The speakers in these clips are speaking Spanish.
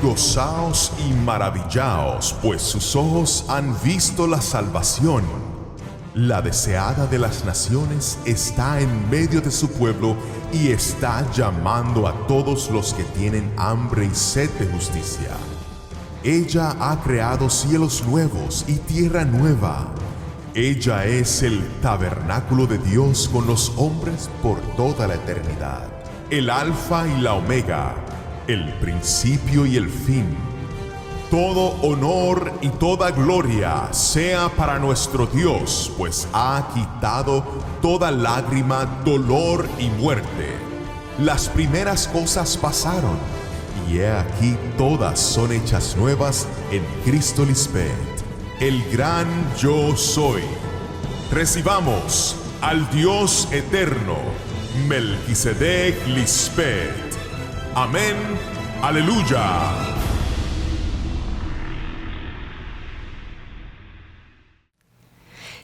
Gozaos y maravillaos, pues sus ojos han visto la salvación. La deseada de las naciones está en medio de su pueblo y está llamando a todos los que tienen hambre y sed de justicia. Ella ha creado cielos nuevos y tierra nueva. Ella es el tabernáculo de Dios con los hombres por toda la eternidad. El Alfa y la Omega, el principio y el fin. Todo honor y toda gloria sea para nuestro Dios, pues ha quitado toda lágrima, dolor y muerte. Las primeras cosas pasaron, y he aquí todas son hechas nuevas en Cristo Lisbeth, el gran yo soy. Recibamos al Dios eterno, Melquisedec Lisbeth. Amén. Aleluya.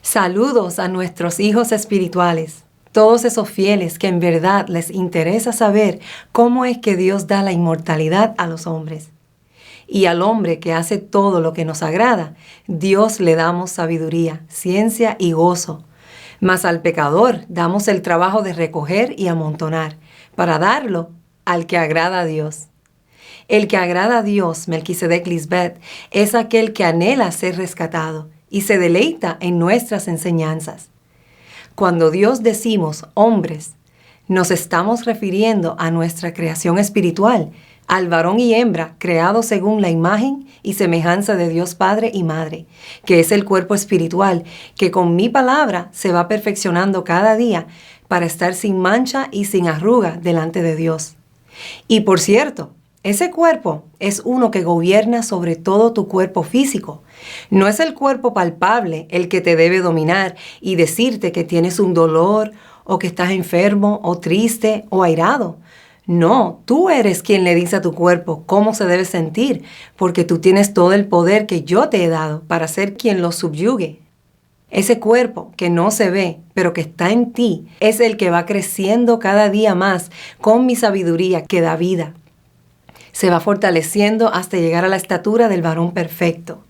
Saludos a nuestros hijos espirituales, todos esos fieles que en verdad les interesa saber cómo es que Dios da la inmortalidad a los hombres. Y al hombre que hace todo lo que nos agrada, Dios le damos sabiduría, ciencia y gozo. Mas al pecador damos el trabajo de recoger y amontonar, para darlo al que agrada a Dios. El que agrada a Dios, Melquisedec Lisbeth, es aquel que anhela ser rescatado y se deleita en nuestras enseñanzas. Cuando Dios decimos hombres, nos estamos refiriendo a nuestra creación espiritual, al varón y hembra creados según la imagen y semejanza de Dios Padre y Madre, que es el cuerpo espiritual, que con mi palabra se va perfeccionando cada día para estar sin mancha y sin arruga delante de Dios. Y por cierto, ese cuerpo es uno que gobierna sobre todo tu cuerpo físico. No es el cuerpo palpable el que te debe dominar y decirte que tienes un dolor o que estás enfermo o triste o airado. No, tú eres quien le dice a tu cuerpo cómo se debe sentir, porque tú tienes todo el poder que yo te he dado para ser quien lo subyugue. Ese cuerpo que no se ve, pero que está en ti, es el que va creciendo cada día más con mi sabiduría que da vida. Se va fortaleciendo hasta llegar a la estatura del varón perfecto.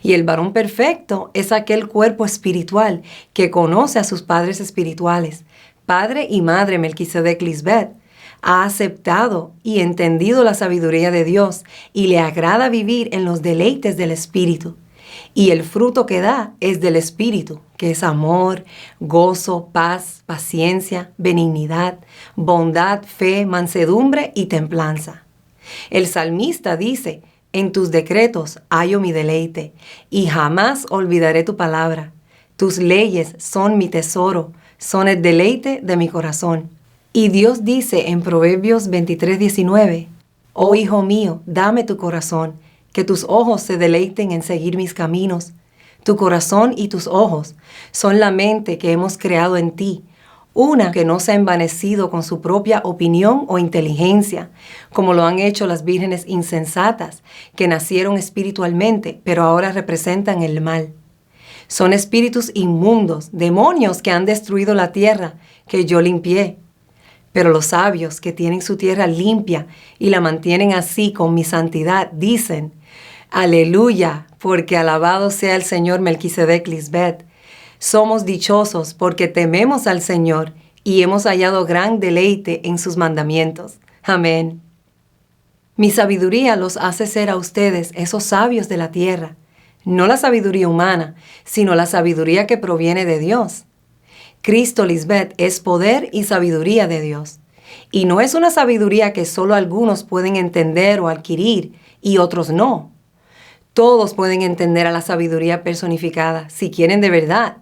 Y el varón perfecto es aquel cuerpo espiritual que conoce a sus padres espirituales. Padre y madre Melquisedec Lisbeth ha aceptado y entendido la sabiduría de Dios y le agrada vivir en los deleites del Espíritu. Y el fruto que da es del Espíritu, que es amor, gozo, paz, paciencia, benignidad, bondad, fe, mansedumbre y templanza. El salmista dice: en tus decretos hallo mi deleite, y jamás olvidaré tu palabra. Tus leyes son mi tesoro, son el deleite de mi corazón. Y Dios dice en Proverbios 23:19, oh hijo mío, dame tu corazón, que tus ojos se deleiten en seguir mis caminos. Tu corazón y tus ojos son la mente que hemos creado en ti, una que no se ha envanecido con su propia opinión o inteligencia, como lo han hecho las vírgenes insensatas, que nacieron espiritualmente, pero ahora representan el mal. Son espíritus inmundos, demonios que han destruido la tierra, que yo limpié. Pero los sabios que tienen su tierra limpia y la mantienen así con mi santidad, dicen: Aleluya, porque alabado sea el Señor Melquisedec Lisbeth. Somos dichosos porque tememos al Señor y hemos hallado gran deleite en sus mandamientos. Amén. Mi sabiduría los hace ser a ustedes esos sabios de la tierra, no la sabiduría humana, sino la sabiduría que proviene de Dios. Cristo Lisbeth es poder y sabiduría de Dios. Y no es una sabiduría que solo algunos pueden entender o adquirir y otros no. Todos pueden entender a la sabiduría personificada si quieren de verdad.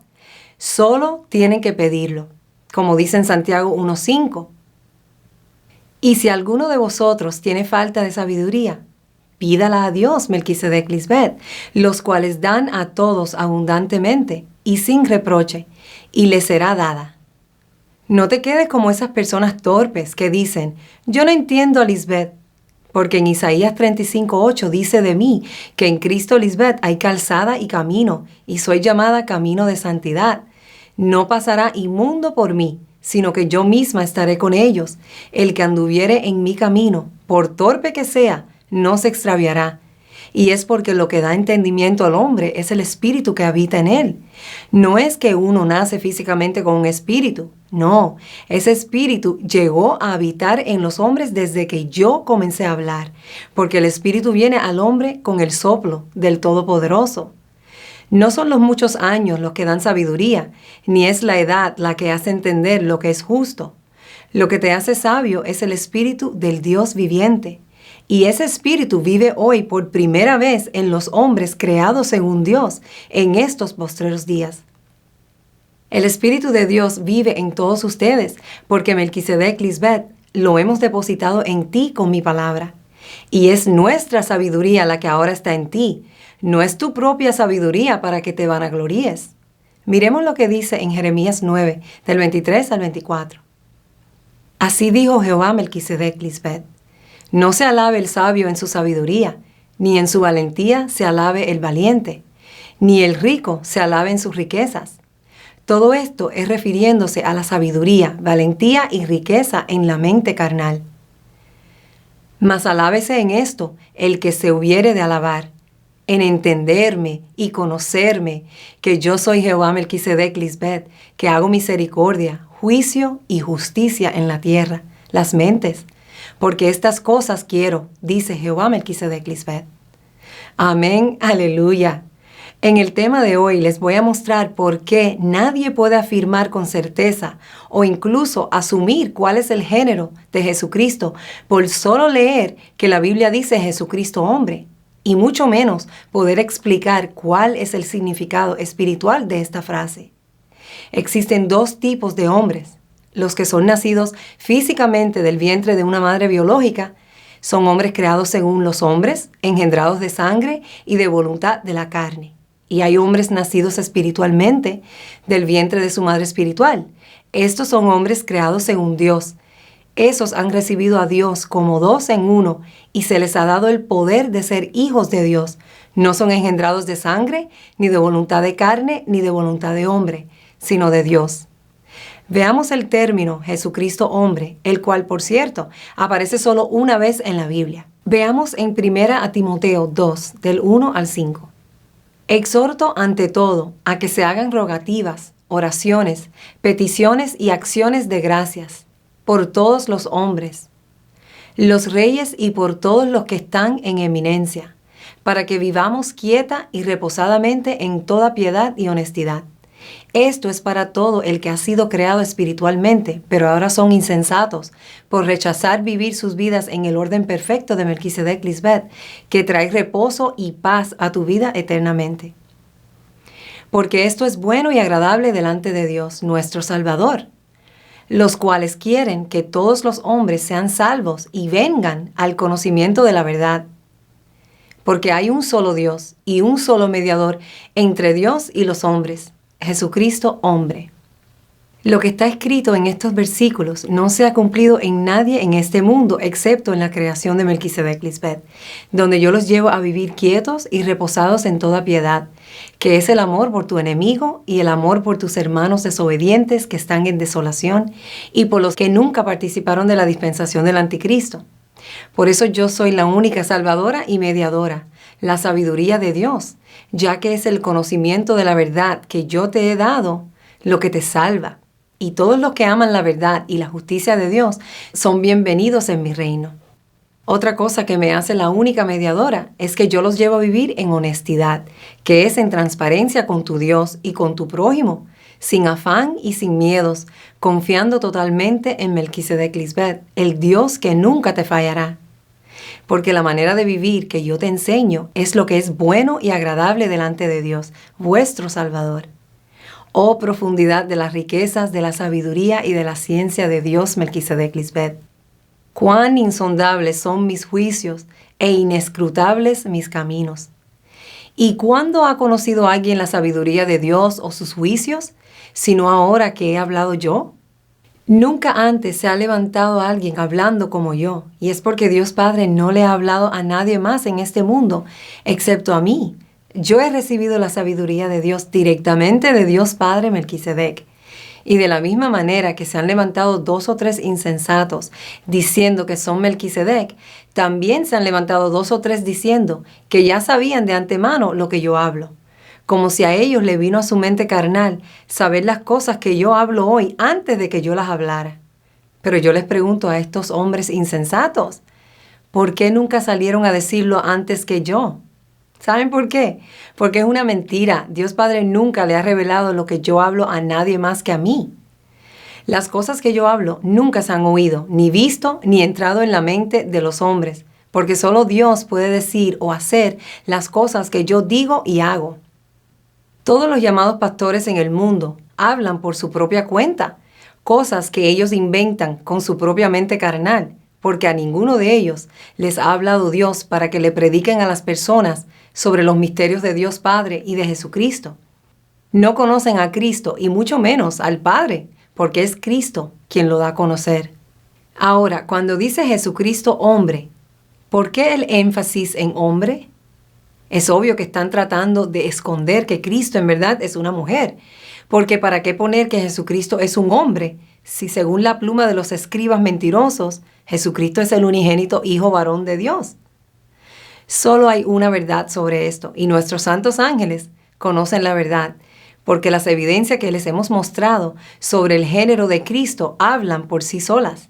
Solo tienen que pedirlo, como dice en Santiago 1:5. Y si alguno de vosotros tiene falta de sabiduría, pídala a Dios, Melquisedec Lisbeth, los cuales dan a todos abundantemente y sin reproche, y le será dada. No te quedes como esas personas torpes que dicen: yo no entiendo a Lisbeth, porque en Isaías 35:8 dice de mí que en Cristo Lisbeth hay calzada y camino, y soy llamada camino de santidad. No pasará inmundo por mí, sino que yo misma estaré con ellos. El que anduviere en mi camino, por torpe que sea, no se extraviará. Y es porque lo que da entendimiento al hombre es el espíritu que habita en él. No es que uno nace físicamente con un espíritu. No, ese espíritu llegó a habitar en los hombres desde que yo comencé a hablar, porque el espíritu viene al hombre con el soplo del Todopoderoso. No son los muchos años los que dan sabiduría, ni es la edad la que hace entender lo que es justo. Lo que te hace sabio es el espíritu del Dios viviente. Y ese espíritu vive hoy por primera vez en los hombres creados según Dios en estos postreros días. El espíritu de Dios vive en todos ustedes, porque Melquisedec Lisbeth lo hemos depositado en ti con mi palabra. Y es nuestra sabiduría la que ahora está en ti, no es tu propia sabiduría para que te vanaglories. Miremos lo que dice en Jeremías 9, del 23 al 24. Así dijo Jehová a Melquisedec Lisbeth: no se alabe el sabio en su sabiduría, ni en su valentía se alabe el valiente, ni el rico se alabe en sus riquezas. Todo esto es refiriéndose a la sabiduría, valentía y riqueza en la mente carnal. Mas alábese en esto el que se hubiere de alabar, en entenderme y conocerme, que yo soy Jehová Melquisedec Lisbeth, que hago misericordia, juicio y justicia en la tierra, las mentes, porque estas cosas quiero, dice Jehová Melquisedec Lisbeth. Amén, aleluya. En el tema de hoy les voy a mostrar por qué nadie puede afirmar con certeza o incluso asumir cuál es el género de Jesucristo por solo leer que la Biblia dice Jesucristo hombre, y mucho menos poder explicar cuál es el significado espiritual de esta frase. Existen dos tipos de hombres. Los que son nacidos físicamente del vientre de una madre biológica son hombres creados según los hombres, engendrados de sangre y de voluntad de la carne. Y hay hombres nacidos espiritualmente del vientre de su madre espiritual. Estos son hombres creados según Dios. Esos han recibido a Dios como dos en uno y se les ha dado el poder de ser hijos de Dios. No son engendrados de sangre, ni de voluntad de carne, ni de voluntad de hombre, sino de Dios. Veamos el término Jesucristo hombre, el cual, por cierto, aparece solo una vez en la Biblia. Veamos en 1 Timoteo 2, del 1 al 5. Exhorto ante todo a que se hagan rogativas, oraciones, peticiones y acciones de gracias por todos los hombres, los reyes y por todos los que están en eminencia, para que vivamos quieta y reposadamente en toda piedad y honestidad. Esto es para todo el que ha sido creado espiritualmente, pero ahora son insensatos por rechazar vivir sus vidas en el orden perfecto de Melquisedec Lisbeth, que trae reposo y paz a tu vida eternamente. Porque esto es bueno y agradable delante de Dios, nuestro Salvador, los cuales quieren que todos los hombres sean salvos y vengan al conocimiento de la verdad. Porque hay un solo Dios y un solo mediador entre Dios y los hombres, Jesucristo hombre. Lo que está escrito en estos versículos no se ha cumplido en nadie en este mundo, excepto en la creación de Melquisedec Lisbeth, donde yo los llevo a vivir quietos y reposados en toda piedad, que es el amor por tu enemigo y el amor por tus hermanos desobedientes que están en desolación y por los que nunca participaron de la dispensación del anticristo. Por eso yo soy la única salvadora y mediadora, la sabiduría de Dios, ya que es el conocimiento de la verdad que yo te he dado lo que te salva. Y todos los que aman la verdad y la justicia de Dios son bienvenidos en mi reino. Otra cosa que me hace la única mediadora es que yo los llevo a vivir en honestidad, que es en transparencia con tu Dios y con tu prójimo, sin afán y sin miedos, confiando totalmente en Melquisedec Lisbeth, el Dios que nunca te fallará. Porque la manera de vivir que yo te enseño es lo que es bueno y agradable delante de Dios, vuestro Salvador. Oh profundidad de las riquezas, de la sabiduría y de la ciencia de Dios Melquisedec Lisbeth. Cuán insondables son mis juicios e inescrutables mis caminos. ¿Y cuándo ha conocido alguien la sabiduría de Dios o sus juicios, sino ahora que he hablado yo? Nunca antes se ha levantado alguien hablando como yo, y es porque Dios Padre no le ha hablado a nadie más en este mundo, excepto a mí. Yo he recibido la sabiduría de Dios directamente de Dios Padre Melquisedec. Y de la misma manera que se han levantado 2 o 3 insensatos diciendo que son Melquisedec, También se han levantado 2 o 3 diciendo que ya sabían de antemano lo que yo hablo, como si a ellos le vino a su mente carnal saber las cosas que yo hablo hoy antes de que yo las hablara. Pero yo les pregunto a estos hombres insensatos, ¿por qué nunca salieron a decirlo antes que yo? ¿Saben por qué? Porque es una mentira. Dios Padre nunca le ha revelado lo que yo hablo a nadie más que a mí. Las cosas que yo hablo nunca se han oído, ni visto, ni entrado en la mente de los hombres, porque solo Dios puede decir o hacer las cosas que yo digo y hago. Todos los llamados pastores en el mundo hablan por su propia cuenta, cosas que ellos inventan con su propia mente carnal, porque a ninguno de ellos les ha hablado Dios para que le prediquen a las personas sobre los misterios de Dios Padre y de Jesucristo. No conocen a Cristo y mucho menos al Padre, porque es Cristo quien lo da a conocer. Ahora, cuando dice Jesucristo hombre, ¿por qué el énfasis en hombre? Es obvio que están tratando de esconder que Cristo en verdad es una mujer, porque ¿para qué poner que Jesucristo es un hombre si según la pluma de los escribas mentirosos, Jesucristo es el unigénito Hijo varón de Dios? Solo hay una verdad sobre esto y nuestros santos ángeles conocen la verdad, porque las evidencias que les hemos mostrado sobre el género de Cristo hablan por sí solas.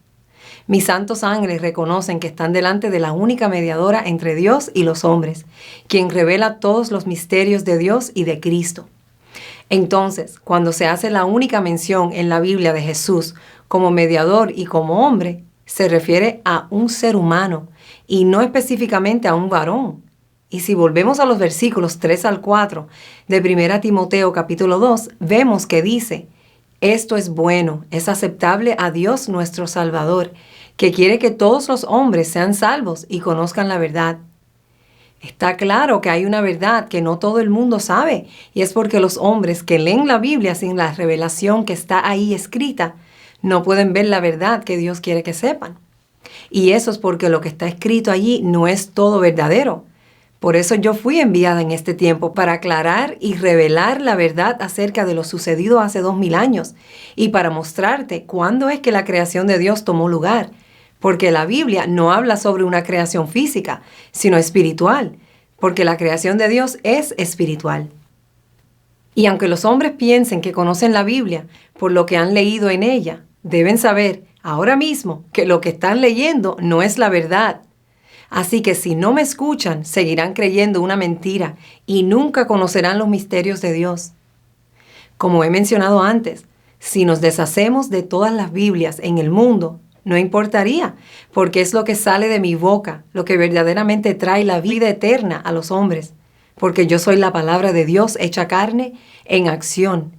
Mis santos ángeles reconocen que están delante de la única mediadora entre Dios y los hombres, quien revela todos los misterios de Dios y de Cristo. Entonces, cuando se hace la única mención en la Biblia de Jesús como mediador y como hombre, se refiere a un ser humano y no específicamente a un varón. Y si volvemos a los versículos 3 al 4 de 1 Timoteo capítulo 2, vemos que dice, esto es bueno, es aceptable a Dios nuestro Salvador, que quiere que todos los hombres sean salvos y conozcan la verdad. Está claro que hay una verdad que no todo el mundo sabe, y es porque los hombres que leen la Biblia sin la revelación que está ahí escrita, no pueden ver la verdad que Dios quiere que sepan. Y eso es porque lo que está escrito allí no es todo verdadero. Por eso yo fui enviada en este tiempo para aclarar y revelar la verdad acerca de lo sucedido hace 2000 años y para mostrarte cuándo es que la creación de Dios tomó lugar. Porque la Biblia no habla sobre una creación física, sino espiritual, porque la creación de Dios es espiritual. Y aunque los hombres piensen que conocen la Biblia por lo que han leído en ella, deben saber ahora mismo que lo que están leyendo no es la verdad. Así que si no me escuchan, seguirán creyendo una mentira y nunca conocerán los misterios de Dios. Como he mencionado antes, si nos deshacemos de todas las Biblias en el mundo, no importaría, porque es lo que sale de mi boca, lo que verdaderamente trae la vida eterna a los hombres, porque yo soy la palabra de Dios hecha carne en acción.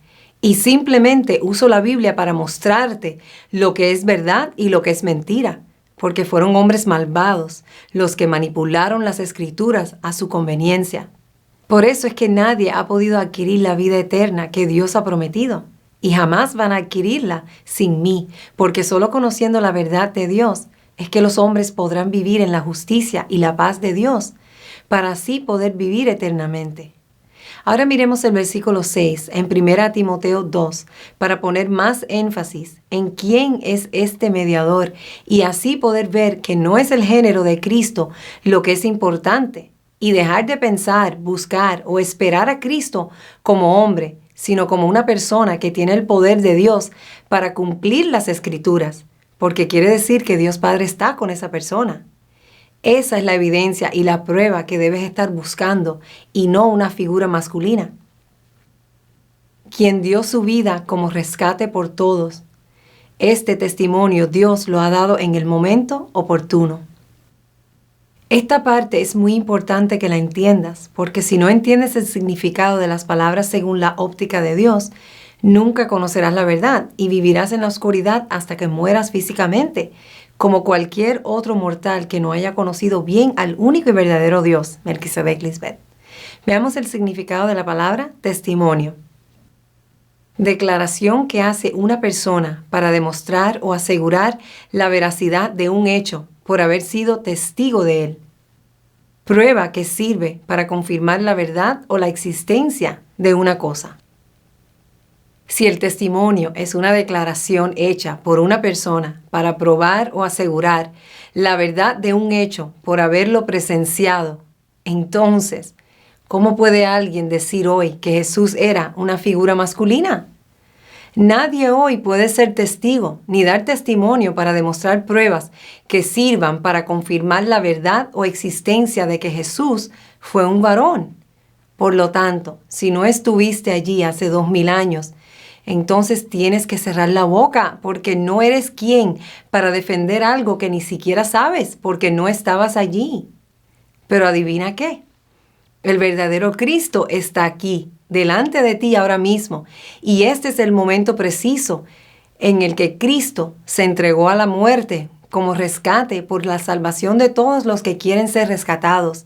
Y simplemente uso la Biblia para mostrarte lo que es verdad y lo que es mentira, porque fueron hombres malvados los que manipularon las Escrituras a su conveniencia. Por eso es que nadie ha podido adquirir la vida eterna que Dios ha prometido, y jamás van a adquirirla sin mí, porque solo conociendo la verdad de Dios es que los hombres podrán vivir en la justicia y la paz de Dios, para así poder vivir eternamente. Ahora miremos el versículo 6 en 1 Timoteo 2 para poner más énfasis en quién es este mediador y así poder ver que no es el género de Cristo lo que es importante y dejar de pensar, buscar o esperar a Cristo como hombre, sino como una persona que tiene el poder de Dios para cumplir las Escrituras, porque quiere decir que Dios Padre está con esa persona. Esa es la evidencia y la prueba que debes estar buscando y no una figura masculina. Quien dio su vida como rescate por todos. Este testimonio Dios lo ha dado en el momento oportuno. Esta parte es muy importante que la entiendas, porque si no entiendes el significado de las palabras según la óptica de Dios, nunca conocerás la verdad y vivirás en la oscuridad hasta que mueras físicamente, como cualquier otro mortal que no haya conocido bien al único y verdadero Dios, Melquisedec Lisbeth. Veamos el significado de la palabra testimonio. Declaración que hace una persona para demostrar o asegurar la veracidad de un hecho por haber sido testigo de él. Prueba que sirve para confirmar la verdad o la existencia de una cosa. Si el testimonio es una declaración hecha por una persona para probar o asegurar la verdad de un hecho por haberlo presenciado, entonces, ¿cómo puede alguien decir hoy que Jesús era una figura masculina? Nadie hoy puede ser testigo ni dar testimonio para demostrar pruebas que sirvan para confirmar la verdad o existencia de que Jesús fue un varón. Por lo tanto, si no estuviste allí hace 2000 años, entonces tienes que cerrar la boca porque no eres quien para defender algo que ni siquiera sabes porque no estabas allí. Pero adivina qué, el verdadero Cristo está aquí, delante de ti ahora mismo, y este es el momento preciso en el que Cristo se entregó a la muerte como rescate por la salvación de todos los que quieren ser rescatados.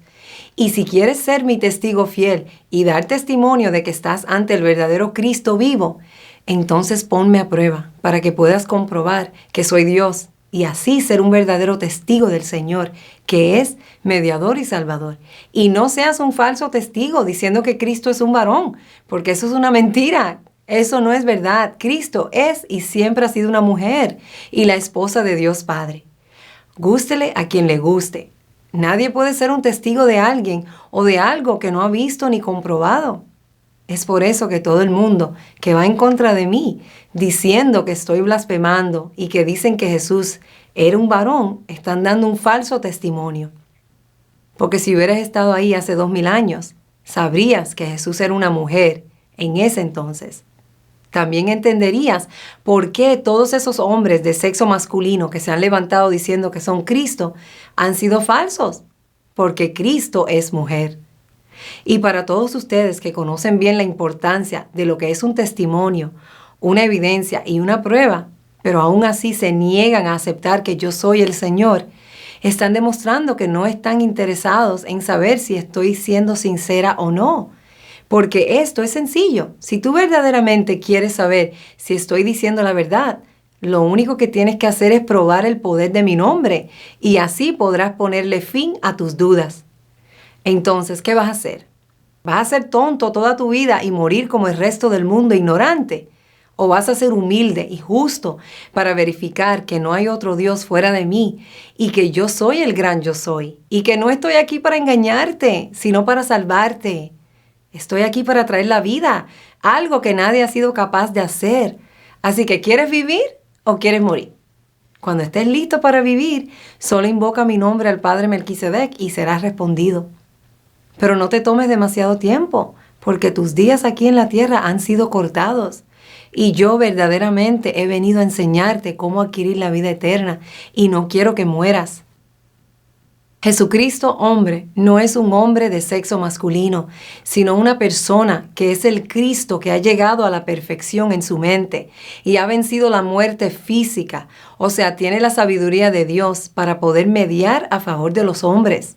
Y si quieres ser mi testigo fiel y dar testimonio de que estás ante el verdadero Cristo vivo, entonces ponme a prueba para que puedas comprobar que soy Dios y así ser un verdadero testigo del Señor, que es mediador y salvador. Y no seas un falso testigo diciendo que Cristo es un varón, porque eso es una mentira. Eso no es verdad. Cristo es y siempre ha sido una mujer y la esposa de Dios Padre. Gústele a quien le guste. Nadie puede ser un testigo de alguien o de algo que no ha visto ni comprobado. Es por eso que todo el mundo que va en contra de mí, diciendo que estoy blasfemando y que dicen que Jesús era un varón, están dando un falso testimonio. Porque si hubieras estado ahí hace 2000 años, sabrías que Jesús era una mujer en ese entonces. También entenderías por qué todos esos hombres de sexo masculino que se han levantado diciendo que son Cristo han sido falsos, porque Cristo es mujer. Y para todos ustedes que conocen bien la importancia de lo que es un testimonio, una evidencia y una prueba, pero aún así se niegan a aceptar que yo soy el Señor, están demostrando que no están interesados en saber si estoy siendo sincera o no. Porque esto es sencillo. Si tú verdaderamente quieres saber si estoy diciendo la verdad, lo único que tienes que hacer es probar el poder de mi nombre y así podrás ponerle fin a tus dudas. Entonces, ¿qué vas a hacer? ¿Vas a ser tonto toda tu vida y morir como el resto del mundo ignorante? ¿O vas a ser humilde y justo para verificar que no hay otro Dios fuera de mí y que yo soy el gran yo soy y que no estoy aquí para engañarte, sino para salvarte? Estoy aquí para traer la vida, algo que nadie ha sido capaz de hacer. Así que, ¿quieres vivir o quieres morir? Cuando estés listo para vivir, solo invoca mi nombre al Padre Melquisedec y serás respondido. Pero no te tomes demasiado tiempo, porque tus días aquí en la tierra han sido cortados. Y yo verdaderamente he venido a enseñarte cómo adquirir la vida eterna y no quiero que mueras. Jesucristo, hombre, no es un hombre de sexo masculino, sino una persona que es el Cristo que ha llegado a la perfección en su mente y ha vencido la muerte física, o sea, tiene la sabiduría de Dios para poder mediar a favor de los hombres.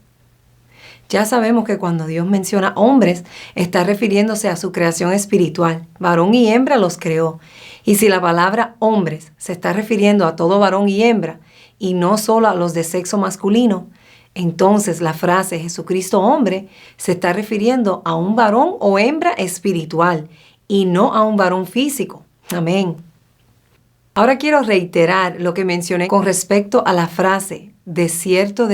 Ya sabemos que cuando Dios menciona hombres, está refiriéndose a su creación espiritual. Varón y hembra los creó. Y si la palabra hombres se está refiriendo a todo varón y hembra, y no solo a los de sexo masculino, entonces la frase Jesucristo hombre se está refiriendo a un varón o hembra espiritual, y no a un varón físico. Amén. Ahora quiero reiterar lo que mencioné con respecto a la frase de cierto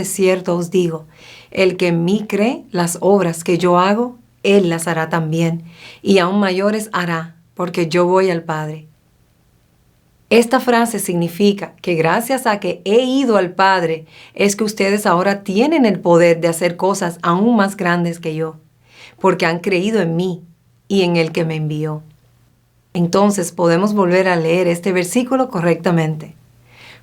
os digo, el que en mí cree las obras que yo hago, él las hará también, y aún mayores hará, porque yo voy al Padre. Esta frase significa que gracias a que he ido al Padre, es que ustedes ahora tienen el poder de hacer cosas aún más grandes que yo, porque han creído en mí y en el que me envió. Entonces podemos volver a leer este versículo correctamente.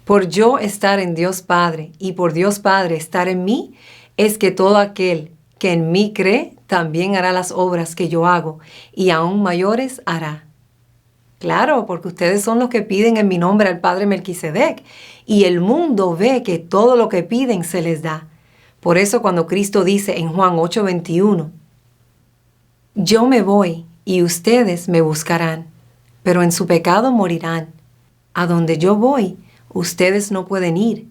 Por yo estar en Dios Padre y por Dios Padre estar en mí, es que todo aquel que en mí cree también hará las obras que yo hago y aún mayores hará. Claro, porque ustedes son los que piden en mi nombre al Padre Melquisedec y el mundo ve que todo lo que piden se les da. Por eso cuando Cristo dice en Juan 8:21, yo me voy y ustedes me buscarán, pero en su pecado morirán. A donde yo voy, ustedes no pueden ir.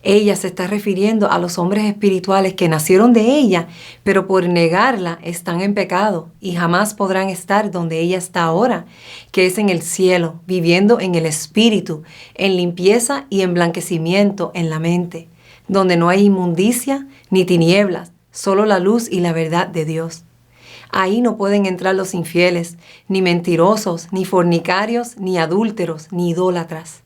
Ella se está refiriendo a los hombres espirituales que nacieron de ella, pero por negarla están en pecado y jamás podrán estar donde ella está ahora, que es en el cielo, viviendo en el espíritu, en limpieza y emblanquecimiento en la mente, donde no hay inmundicia ni tinieblas, solo la luz y la verdad de Dios. Ahí no pueden entrar los infieles, ni mentirosos, ni fornicarios, ni adúlteros, ni idólatras.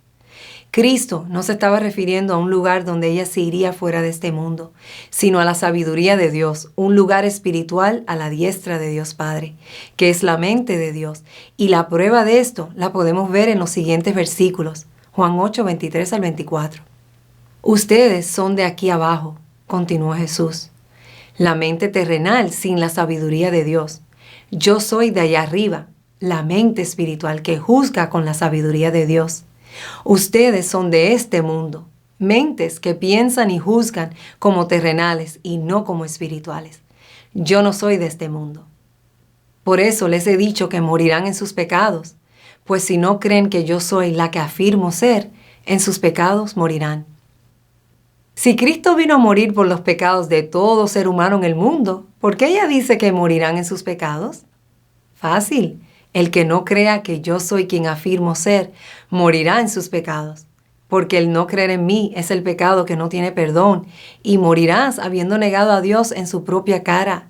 Cristo no se estaba refiriendo a un lugar donde ella se iría fuera de este mundo, sino a la sabiduría de Dios, un lugar espiritual a la diestra de Dios Padre, que es la mente de Dios. Y la prueba de esto la podemos ver en los siguientes versículos, Juan 8, 23 al 24. Ustedes son de aquí abajo, continuó Jesús, la mente terrenal sin la sabiduría de Dios. Yo soy de allá arriba, la mente espiritual que juzga con la sabiduría de Dios. Ustedes son de este mundo, mentes que piensan y juzgan como terrenales y no como espirituales. Yo no soy de este mundo. Por eso les he dicho que morirán en sus pecados, pues si no creen que yo soy la que afirmo ser, en sus pecados morirán. Si Cristo vino a morir por los pecados de todo ser humano en el mundo, ¿por qué ella dice que morirán en sus pecados? Fácil. El que no crea que yo soy quien afirmo ser, morirá en sus pecados. Porque el no creer en mí es el pecado que no tiene perdón, y morirás habiendo negado a Dios en su propia cara.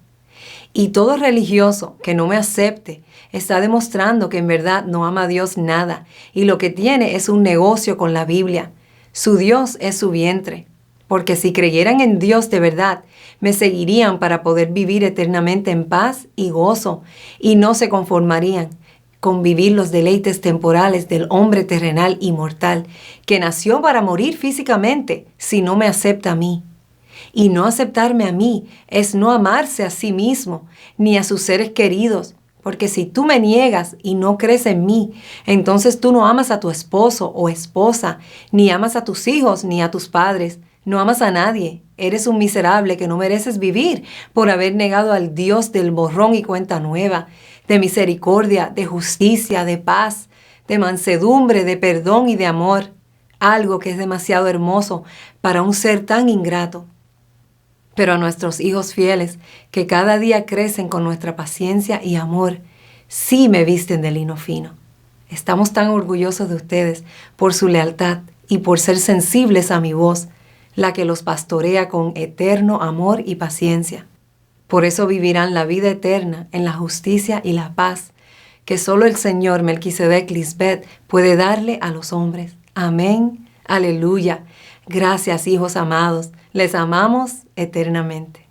Y todo religioso que no me acepte está demostrando que en verdad no ama a Dios nada, y lo que tiene es un negocio con la Biblia. Su Dios es su vientre. Porque si creyeran en Dios de verdad, me seguirían para poder vivir eternamente en paz y gozo, y no se conformarían con vivir los deleites temporales del hombre terrenal y mortal, que nació para morir físicamente si no me acepta a mí. Y no aceptarme a mí es no amarse a sí mismo, ni a sus seres queridos, porque si tú me niegas y no crees en mí, entonces tú no amas a tu esposo o esposa, ni amas a tus hijos ni a tus padres. No amas a nadie. Eres un miserable que no mereces vivir por haber negado al Dios del borrón y cuenta nueva, de misericordia, de justicia, de paz, de mansedumbre, de perdón y de amor. Algo que es demasiado hermoso para un ser tan ingrato. Pero a nuestros hijos fieles, que cada día crecen con nuestra paciencia y amor, sí me visten de lino fino. Estamos tan orgullosos de ustedes por su lealtad y por ser sensibles a mi voz, la que los pastorea con eterno amor y paciencia. Por eso vivirán la vida eterna en la justicia y la paz que solo el Señor Melquisedec Lisbeth puede darle a los hombres. Amén. Aleluya. Gracias, hijos amados. Les amamos eternamente.